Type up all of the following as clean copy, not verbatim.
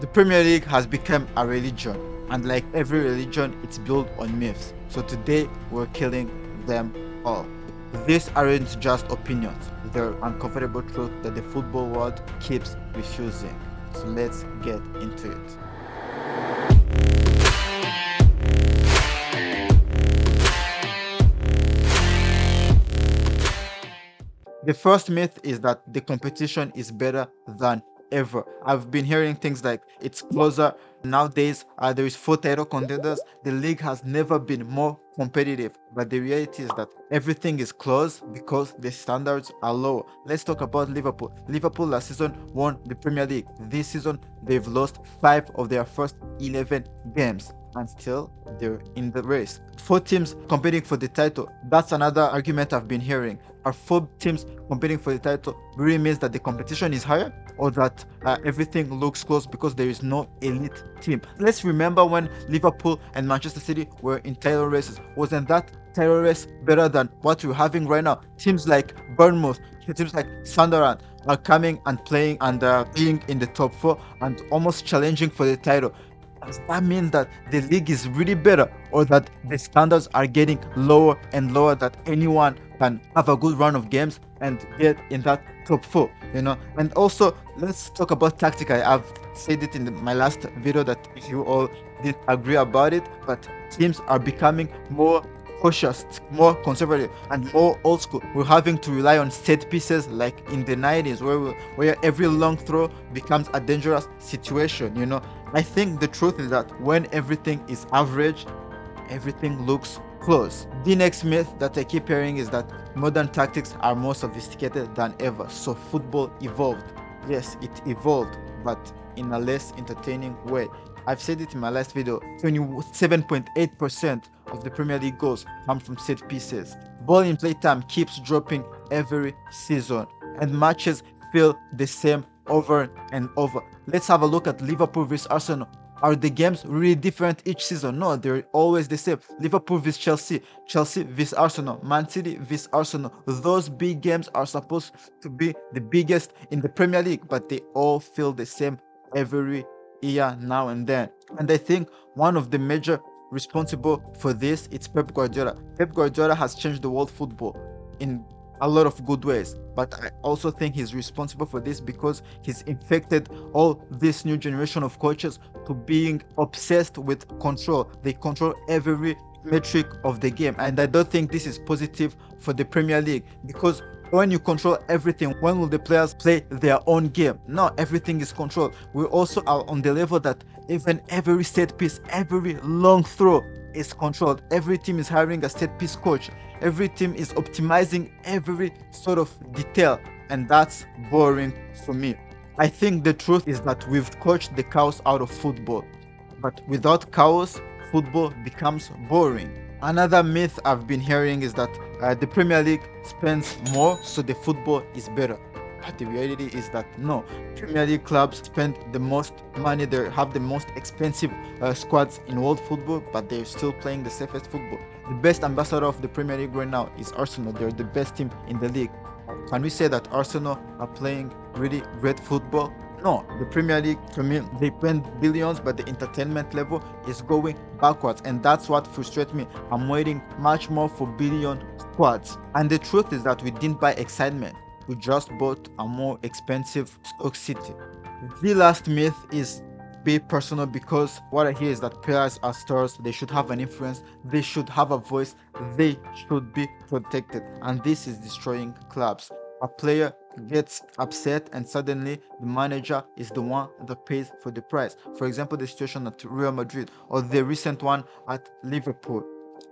The Premier League has become a religion, and like every religion, it's built on myths. So today, we're killing them all. These aren't just opinions, they're uncomfortable truth that the football world keeps refusing. So let's get into it. The first myth is that the competition is better than ever. I've been hearing things like it's closer. Nowadays, there is four title contenders. The league has never been more competitive. But the reality is that everything is close because the standards are low. Let's talk about Liverpool. Liverpool last season won the Premier League. This season, they've lost 5 of their first 11 games. And still they're in the race. 4 teams competing for the title. That's another argument I've been hearing. Are 4 teams competing for the title really means that the competition is higher, or that everything looks close because there is no elite team? Let's remember when Liverpool and Manchester City were in title races. Wasn't that title race better than what we're having right now? Teams like Bournemouth, teams like Sunderland are coming and playing and being in the top 4 and almost challenging for the title. Does that mean that the league is really better, or that the standards are getting lower and lower, that anyone can have a good run of games and get in that top 4? And also, let's talk about tactic. I've said it in my last video that if you all didn't agree about it, but teams are becoming more cautious, more conservative, and more old school. We're having to rely on set pieces like in the 90s, where every long throw becomes a dangerous situation. I think the truth is that when everything is average, everything looks close. The next myth that I keep hearing is that modern tactics are more sophisticated than ever. So football evolved. Yes, it evolved, but in a less entertaining way. I've said it in my last video, 27.8% of the Premier League goals come from set pieces. Ball in play time keeps dropping every season, and matches feel the same over and over. Let's have a look at Liverpool vs Arsenal. Are the games really different each season? No, they're always the same. Liverpool vs Chelsea, Chelsea vs Arsenal, Man City vs Arsenal. Those big games are supposed to be the biggest in the Premier League, but they all feel the same every year now and then. And I think one of the major responsible for this, it's Pep Guardiola. Pep Guardiola has changed the world football in a lot of good ways, but I also think he's responsible for this because he's infected all this new generation of coaches to being obsessed with control. They control every metric of the game, and I don't think this is positive for the Premier League, because when you control everything, when will the players play their own game? No, everything is controlled. We also are on the level that even every set piece, every long throw is controlled. Every team is hiring a set piece coach. Every team is optimizing every sort of detail, and that's boring for me. I think the truth is that we've coached the chaos out of football, but without chaos, football becomes boring. Another myth I've been hearing is that the Premier League spends more, so the football is better. But the reality is that no, Premier League clubs spend the most money, they have the most expensive squads in world football, but they're still playing the safest football. The best ambassador of the Premier League right now is Arsenal. They're the best team in the league. Can we say that Arsenal are playing really great football? No, the Premier League, to me, they spend billions, but the entertainment level is going backwards, and that's what frustrates me. I'm waiting much more for billion squads. And the truth is that we didn't buy excitement. We just bought a more expensive Stoke City. The last myth is be personal, because what I hear is that players are stars, they should have an influence, they should have a voice, they should be protected, and this is destroying clubs. A player gets upset and suddenly the manager is the one that pays for the price. For example, the situation at Real Madrid or the recent one at Liverpool.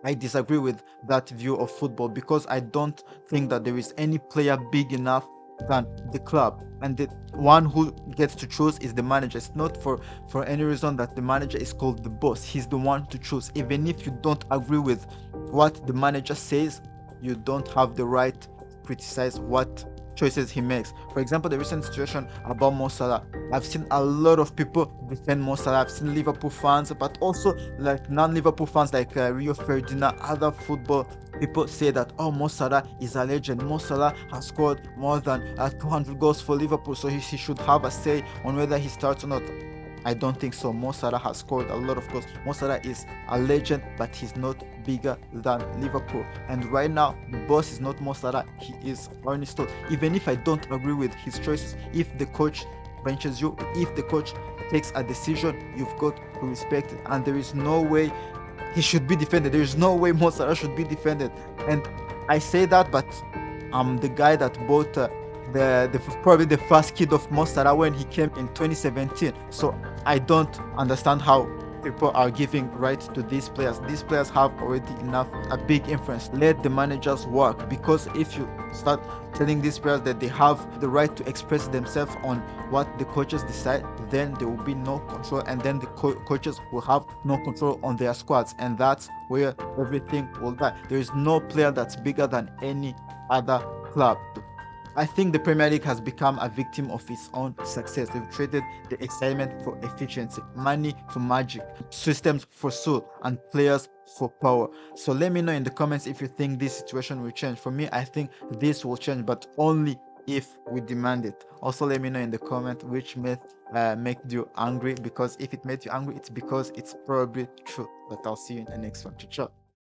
I disagree with that view of football, because I don't think that there is any player big enough than the club, and the one who gets to choose is the manager. It's not for any reason that the manager is called the boss. He's the one to choose. Even if you don't agree with what the manager says, you don't have the right to criticize what choices he makes. For example, the recent situation about Mo Salah, I've seen a lot of people defend Mo Salah. I've seen Liverpool fans, but also like non-Liverpool fans like Rio Ferdinand, other football people say that, oh, Mo Salah is a legend. Mo Salah has scored more than 200 goals for Liverpool, so he should have a say on whether he starts or not. I don't think so. Mo Salah has scored a lot of goals. Mo Salah is a legend, but he's not bigger than Liverpool. And right now, the boss is not Mo Salah, he is Arne Slot. Even if I don't agree with his choices, if the coach benches you, if the coach takes a decision, you've got to respect it. And there is no way he should be defended. There is no way Mo Salah should be defended. And I say that, but I'm the guy that bought the probably the first kid of Mo Salah when he came in 2017. So I don't understand how people are giving right to these players. These players have already enough a big influence. Let the managers work, because if you start telling these players that they have the right to express themselves on what the coaches decide, then there will be no control, and then the coaches will have no control on their squads, and that's where everything will die. There is no player that's bigger than any other club. I think the Premier League has become a victim of its own success. They've traded the excitement for efficiency, money for magic, systems for soul, and players for power. So let me know in the comments if you think this situation will change. For me, I think this will change, but only if we demand it. Also, let me know in the comment which myth made you angry, because if it made you angry, it's because it's probably true. But I'll see you in the next one. Ciao.